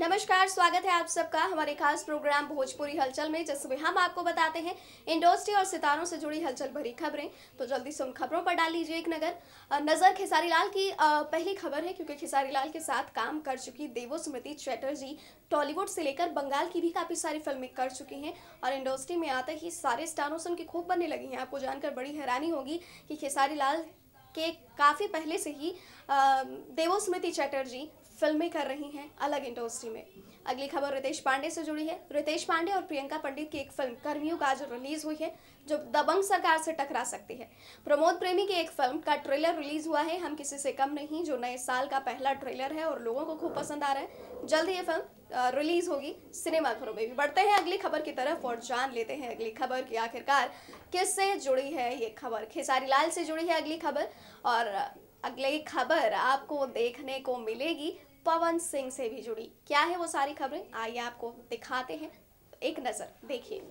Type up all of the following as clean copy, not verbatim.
नमस्कार, स्वागत है आप सबका हमारे खास प्रोग्राम भोजपुरी हलचल में, जिसमें हम आपको बताते हैं इंडस्ट्री और सितारों से जुड़ी हलचल भरी खबरें। तो जल्दी से उन खबरों पर डाल लीजिए एक नजर। खेसारी लाल की पहली खबर है, क्योंकि खेसारी लाल के साथ काम कर चुकी देवस्मिता चटर्जी टॉलीवुड से लेकर बंगाल की भी काफ़ी सारी फिल्में कर चुकी हैं और इंडस्ट्री में आते ही सारे स्टारों से उनकी खूब बनने लगी हैं। आपको जानकर बड़ी हैरानी होगी कि खेसारी लाल के काफ़ी पहले से ही देवस्मिता चटर्जी फिल्में कर रही हैं अलग इंडस्ट्री में। अगली खबर रितेश पांडे से जुड़ी है। रितेश पांडे और प्रियंका पंडित की एक फिल्म कर्मयुग आज रिलीज हुई है, जो दबंग सरकार से टकरा सकती है। प्रमोद प्रेमी की एक फिल्म का ट्रेलर रिलीज हुआ है, हम किसी से कम नहीं, जो नए साल का पहला ट्रेलर है और लोगों को खूब पसंद आ रहा है। जल्द ही ये फिल्म रिलीज होगी सिनेमाघरों में भी। बढ़ते हैं अगली खबर की तरफ और जान लेते हैं अगली खबर की आखिरकार किससे जुड़ी है ये खबर। खेसारी लाल से जुड़ी है अगली खबर और अगली खबर आपको देखने को मिलेगी पवन सिंह से भी जुड़ी। क्या है वो सारी खबरें, आइए आपको दिखाते हैं, एक नजर देखिए।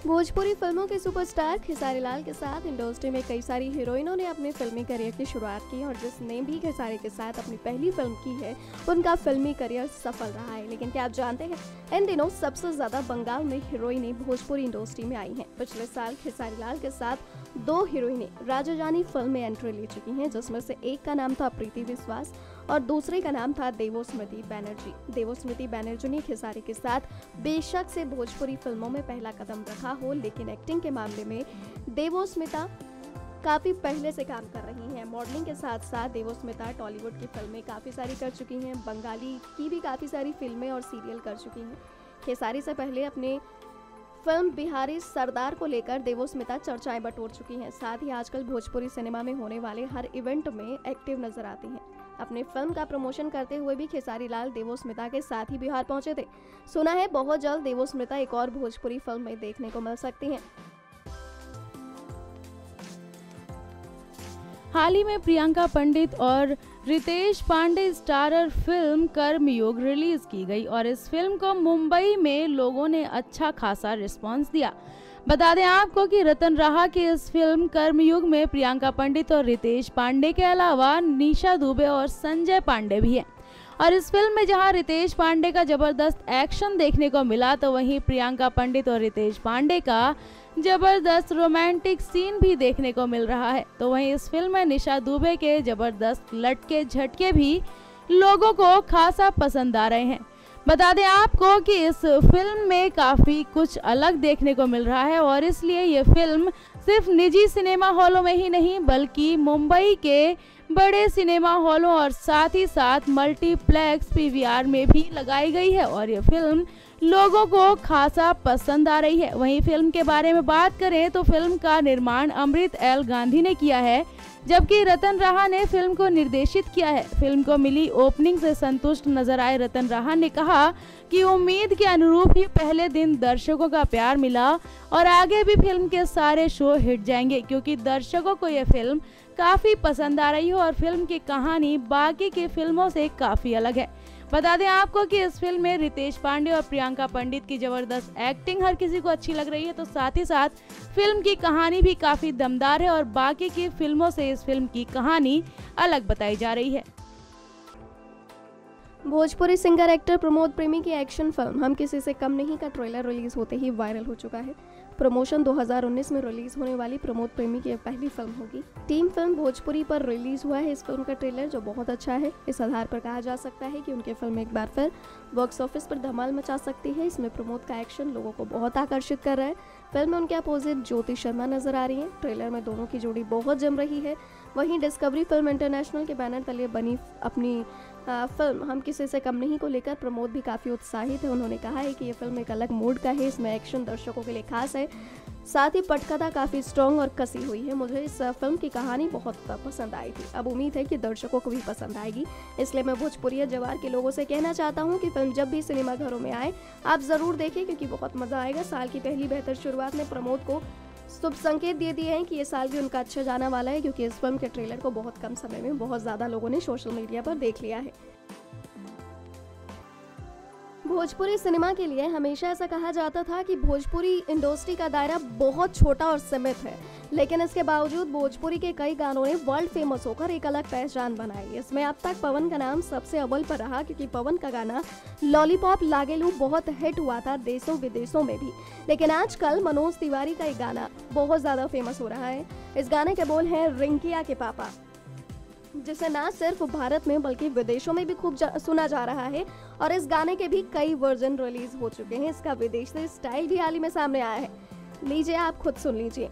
भोजपुरी फिल्मों के सुपरस्टार खेसारी लाल के साथ इंडस्ट्री में कई सारी हीरोइनों ने अपने फिल्मी करियर की शुरुआत की और जिसने भी खेसारी के साथ अपनी पहली फिल्म की है उनका फिल्मी करियर सफल रहा है। लेकिन क्या आप जानते हैं, इन दिनों सबसे ज्यादा बंगाल में हीरोइनें भोजपुरी इंडस्ट्री में आई हैं। पिछले साल खेसारी लाल के साथ 2 हीरोइनें राजा जानी फिल्म में एंट्री ले चुकी हैं, जिसमें से एक का नाम था प्रीति विश्वास और दूसरे का नाम था देवस्मिता बैनर्जी। देवस्मिता बैनर्जी ने खेसारी के साथ बेशक से भोजपुरी फिल्मों में पहला कदम रखा हो, लेकिन एक्टिंग के मामले में देवस्मिता काफी पहले से काम कर रही हैं। मॉडलिंग के साथ साथ देवस्मिता टॉलीवुड की फिल्में काफी सारी कर चुकी हैं, बंगाली की भी काफी सारी फिल्में और सीरियल कर चुकी हैं। खेसारी से पहले अपने फिल्म बिहारी सरदार को लेकर देवस्मिता चर्चाएं बटोर चुकी हैं। साथ ही आजकल भोजपुरी सिनेमा में होने वाले हर इवेंट में एक्टिव नजर आती हैं। अपने फिल्म का प्रमोशन करते हुए भी खेसारी लाल देवस्मिता के साथ ही बिहार पहुंचे थे। सुना है बहुत जल्द देवस्मिता एक और भोजपुरी फिल्म में देखने को मिल सकती हैं। हाल ही में प्रियंका पंडित और Ritesh Pandey starrer film Karmayug release की गई और इस फिल्म को मुंबई में लोगों ने अच्छा खासा रिस्पांस दिया। बता दें आपको कि रतन राहा की इस फिल्म कर्मयुग में प्रियंका पंडित और रितेश पांडे के अलावा निशा दुबे और संजय पांडे भी हैं। और इस फिल्म में जहां रितेश पांडे का जबरदस्त एक्शन देखने को मिला, तो वहीं प्रियंका पंडित और रितेश पांडे का जबरदस्त रोमांटिक सीन भी देखने को मिल रहा है। तो वहीं इस फिल्म में निशा दुबे के जबरदस्त लटके झटके भी लोगों को खासा पसंद आ रहे हैं। बता दें आपको कि इस फिल्म में काफी कुछ अलग देखने को मिल रहा है और इसलिए ये फिल्म सिर्फ निजी सिनेमा हॉलों में ही नहीं, बल्कि मुंबई के बड़े सिनेमा हॉलों और साथ ही साथ मल्टीप्लेक्स पीवीआर में भी लगाई गई है और ये फिल्म लोगों को खासा पसंद आ रही है। वहीं फिल्म के बारे में बात करें तो फिल्म का निर्माण अमृत एल गांधी ने किया है, जबकि रतन राहा ने फिल्म को निर्देशित किया है। फिल्म को मिली ओपनिंग से संतुष्ट नजर आए रतन राहा ने कहा कि उम्मीद के अनुरूप ही पहले दिन दर्शकों का प्यार मिला और आगे भी फिल्म के सारे शो हिट जाएंगे, क्योंकि दर्शकों को यह फिल्म काफी पसंद आ रही है और फिल्म की कहानी बाकी की फिल्मों से काफी अलग है। बता दें आपको कि इस फिल्म में रितेश पांडे और प्रियंका पंडित की जबरदस्त एक्टिंग हर किसी को अच्छी लग रही है, तो साथ ही साथ फिल्म की कहानी भी काफी दमदार है और बाकी की फिल्मों से इस फिल्म की कहानी अलग बताई जा रही है। भोजपुरी सिंगर एक्टर प्रमोद प्रेमी की एक्शन फिल्म हम किसी से कम नहीं का ट्रेलर रिलीज होते ही वायरल हो चुका है। प्रमोशन 2019 में रिलीज होने वाली प्रमोद प्रेमी की पहली फिल्म होगी। टीम फिल्म भोजपुरी पर रिलीज हुआ है इस फिल्म का ट्रेलर, जो बहुत अच्छा है। इस आधार पर कहा जा सकता है कि उनकी फिल्म एक बार फिर बॉक्स ऑफिस पर धमाल मचा सकती है। इसमें प्रमोद का एक्शन लोगों को बहुत आकर्षित कर रहा है। फिल्म में उनके अपोजिट ज्योति शर्मा नजर आ रही है। ट्रेलर में दोनों की जोड़ी बहुत जम रही है। वहीं डिस्कवरी फिल्म इंटरनेशनल के बैनर तले बनी अपनी फिल्म हम किसी से कम नहीं को लेकर प्रमोद भी काफ़ी उत्साहित है। उन्होंने कहा है कि ये फिल्म एक अलग मूड का है, इसमें एक्शन दर्शकों के लिए खास है, साथ ही पटकथा काफ़ी स्ट्रॉन्ग और कसी हुई है। मुझे इस फिल्म की कहानी बहुत पसंद आई थी, अब उम्मीद है कि दर्शकों को भी पसंद आएगी। इसलिए मैं भोजपुरिया जवार के लोगों से कहना चाहता हूँ कि फिल्म जब भी सिनेमाघरों में आए आप ज़रूर देखें, क्योंकि बहुत मज़ा आएगा। साल की पहली बेहतर शुरुआत में प्रमोद को शुभ संकेत दे दिए हैं कि ये साल भी उनका अच्छा जाना वाला है, क्योंकि इस फिल्म के ट्रेलर को बहुत कम समय में बहुत ज़्यादा लोगों ने सोशल मीडिया पर देख लिया है। भोजपुरी सिनेमा के लिए हमेशा ऐसा कहा जाता था कि भोजपुरी इंडस्ट्री का दायरा बहुत छोटा और सीमित है, लेकिन इसके बावजूद भोजपुरी के कई गानों ने वर्ल्ड फेमस होकर एक अलग पहचान बनाई। इसमें अब तक पवन का नाम सबसे अव्वल पर रहा, क्योंकि पवन का गाना लॉलीपॉप लागेलू बहुत हिट हुआ था देशों विदेशों में भी। लेकिन आजकल मनोज तिवारी का एक गाना बहुत ज़्यादा फेमस हो रहा है। इस गाने के बोल हैं रिंकिया के पापा, जिसे ना सिर्फ भारत में बल्कि विदेशों में भी खूब सुना जा रहा है और इस गाने के भी कई वर्जन रिलीज हो चुके हैं। इसका विदेशी स्टाइल भी हाल ही में सामने आया है। लीजिए, आप खुद सुन लीजिए।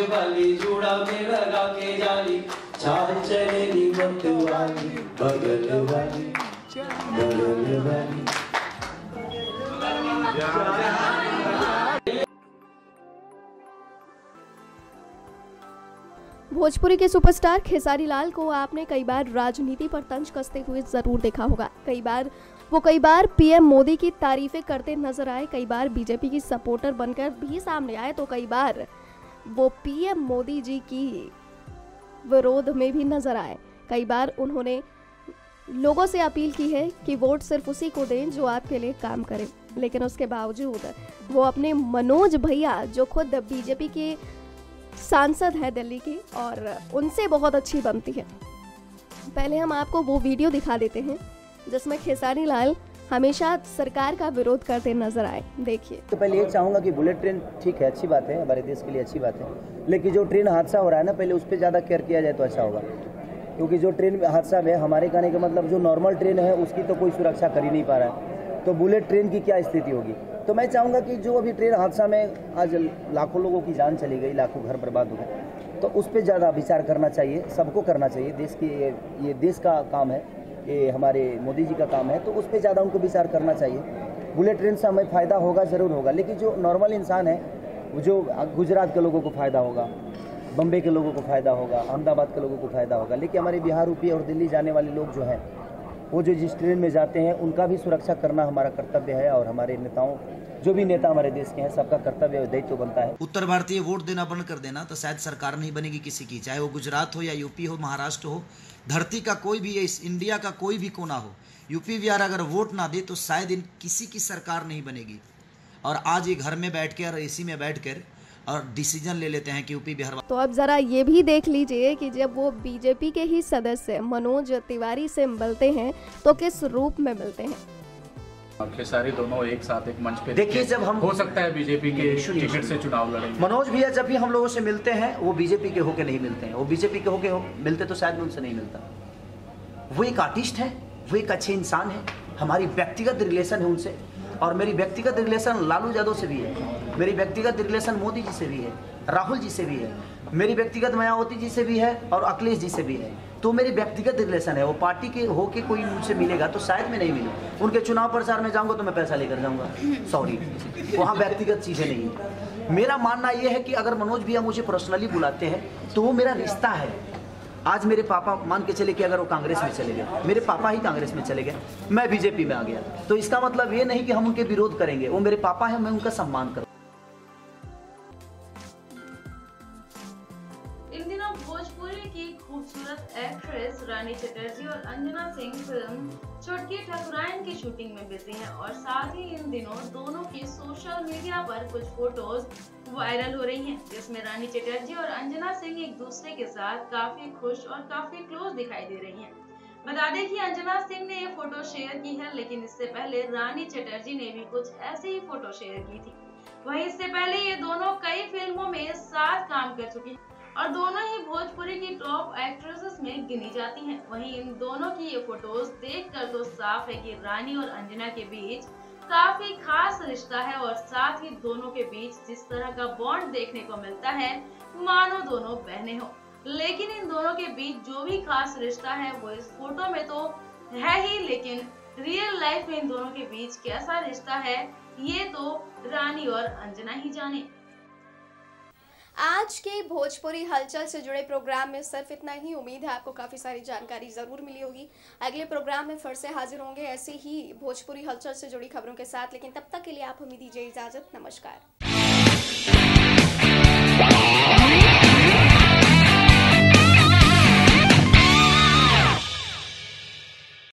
वाली जुड़ा में लगा के जाली चाल चलेली मत वाली बगल वाली बगल वाली। भोजपुरी के सुपरस्टार खेसारी लाल को आपने कई बार राजनीति पर तंज कसते हुए जरूर देखा होगा। कई बार पीएम मोदी की तारीफें करते नजर आए, कई बार बीजेपी की सपोर्टर बनकर भी सामने आए, तो कई बार वो पीएम मोदी जी की विरोध में भी नजर आए। कई बार उन्होंने लोगों से अपील की है कि वोट सिर्फ उसी को दें जो आपके लिए काम करे, लेकिन उसके बावजूद वो अपने मनोज भैया, जो खुद बीजेपी के सांसद हैं दिल्ली के, और उनसे बहुत अच्छी बनती है। पहले हम आपको वो वीडियो दिखा देते हैं जिसमें खेसारी लाल हमेशा सरकार का विरोध करते नजर आए। देखिए। तो पहले ये चाहूँगा कि बुलेट ट्रेन ठीक है, अच्छी बात है, हमारे देश के लिए अच्छी बात है, लेकिन जो ट्रेन हादसा हो रहा है ना, पहले उस पर ज़्यादा केयर किया जाए तो अच्छा होगा। क्योंकि जो ट्रेन हादसा में हमारे कहने का मतलब जो नॉर्मल ट्रेन है उसकी तो कोई सुरक्षा कर ही नहीं पा रहा है, तो बुलेट ट्रेन की क्या स्थिति होगी। तो मैं चाहूँगा कि जो अभी ट्रेन हादसा में आज लाखों लोगों की जान चली गई, लाखों घर बर्बाद हो गए, तो उस पर ज़्यादा विचार करना चाहिए, सबको करना चाहिए। देश की ये देश का काम है, ये हमारे मोदी जी का काम है, तो उस पर ज़्यादा उनको विचार करना चाहिए। बुलेट ट्रेन से हमें फ़ायदा होगा, ज़रूर होगा, लेकिन जो नॉर्मल इंसान है, जो गुजरात के लोगों को फ़ायदा होगा, बम्बे के लोगों को फ़ायदा होगा, अहमदाबाद के लोगों को फ़ायदा होगा, लेकिन हमारे बिहार, यूपी और दिल्ली जाने वाले लोग जो हैं, वो जो जिस ट्रेन में जाते हैं उनका भी सुरक्षा करना हमारा कर्तव्य है, और हमारे नेताओं, जो भी नेता हमारे देश के हैं, सबका कर्तव्य और दायित्व बनता है। उत्तर भारतीय वोट देना बंद कर देना तो शायद सरकार नहीं बनेगी किसी की, चाहे वो गुजरात हो या यूपी हो, महाराष्ट्र हो, धरती का कोई भी, इस इंडिया का कोई भी कोना हो, यूपी बिहार अगर वोट ना दे तो शायद किसी की सरकार नहीं बनेगी। और आज ये घर में बैठ कर, एसी में बैठ कर और डिसीजन ले लेते हैं कि यूपी बिहार। तो अब जरा ये भी देख लीजिए कि जब वो बीजेपी के ही सदस्य मनोज तिवारी से मिलते हैं तो किस रूप में मिलते हैं। खेसारी दोनों एक साथ एक मंच पे, देखिए, जब हम हो सकता है बीजेपी के टिकट से चुनाव लड़ेंगे। मनोज भैया जब भी हम लोगों से मिलते हैं वो बीजेपी के होके नहीं मिलते हैं, वो बीजेपी के होके मिलते तो शायद उनसे नहीं मिलता। वो एक आर्टिस्ट है, वो एक अच्छे इंसान है, हमारी व्यक्तिगत रिलेशन है उनसे, और मेरी व्यक्तिगत रिलेशन लालू यादव से भी है, मेरी व्यक्तिगत रिलेशन मोदी जी से भी है, राहुल जी से भी है, मेरी व्यक्तिगत मायावती जी से भी है और अखिलेश जी से भी है। तो मेरी व्यक्तिगत रिलेशन है, वो पार्टी के होके कोई मुझसे मिलेगा तो शायद मैं नहीं मिलूँ। उनके चुनाव प्रचार में जाऊंगा तो मैं पैसा लेकर जाऊंगा, सॉरी, वहाँ व्यक्तिगत चीज़ें नहीं है। मेरा मानना ये है कि अगर मनोज भैया मुझे पर्सनली बुलाते हैं तो वो मेरा रिश्ता है। आज मेरे पापा मान के चले कि अगर वो कांग्रेस में चले गए, मेरे पापा ही कांग्रेस में चले गए, मैं बीजेपी में आ गया, तो इसका मतलब ये नहीं कि हम उनके विरोध करेंगे, वो मेरे पापा हैं, मैं उनका सम्मान करूँ। इन दिनों भोजपुरी की खूबसूरत एक्ट्रेस रानी चटर्जी और अंजना सिंह फिल्म छुटकी ठकुराइन की शूटिंग में बिजी हैं, और साथ ही इन दिनों दोनों की सोशल मीडिया पर कुछ फोटोज वायरल हो रही हैं, जिसमें रानी चटर्जी और अंजना सिंह एक दूसरे के साथ काफी खुश और काफी क्लोज दिखाई दे रही हैं। बता दें कि अंजना सिंह ने ये फोटो शेयर की है, लेकिन इससे पहले रानी चटर्जी ने भी कुछ ऐसी ही फोटो शेयर की थी। वहीं इससे पहले ये दोनों कई फिल्मों में साथ काम कर चुकी हैं और दोनों ही भोजपुरी की टॉप एक्ट्रेसेस में गिनी जाती हैं। वहीं इन दोनों की ये फोटोज देखकर तो साफ है कि रानी और अंजना के बीच काफी खास रिश्ता है, और साथ ही दोनों के बीच जिस तरह का बॉन्ड देखने को मिलता है मानो दोनों बहनें हो। लेकिन इन दोनों के बीच जो भी खास रिश्ता है वो इस फोटो में तो है ही, लेकिन रियल लाइफ में इन दोनों के बीच कैसा रिश्ता है ये तो रानी और अंजना ही जाने। आज के भोजपुरी हलचल से जुड़े प्रोग्राम में सिर्फ इतना ही। उम्मीद है आपको काफ़ी सारी जानकारी ज़रूर मिली होगी। अगले प्रोग्राम में फिर से हाजिर होंगे ऐसे ही भोजपुरी हलचल से जुड़ी खबरों के साथ, लेकिन तब तक के लिए आप हमें दीजिए इजाज़त। नमस्कार।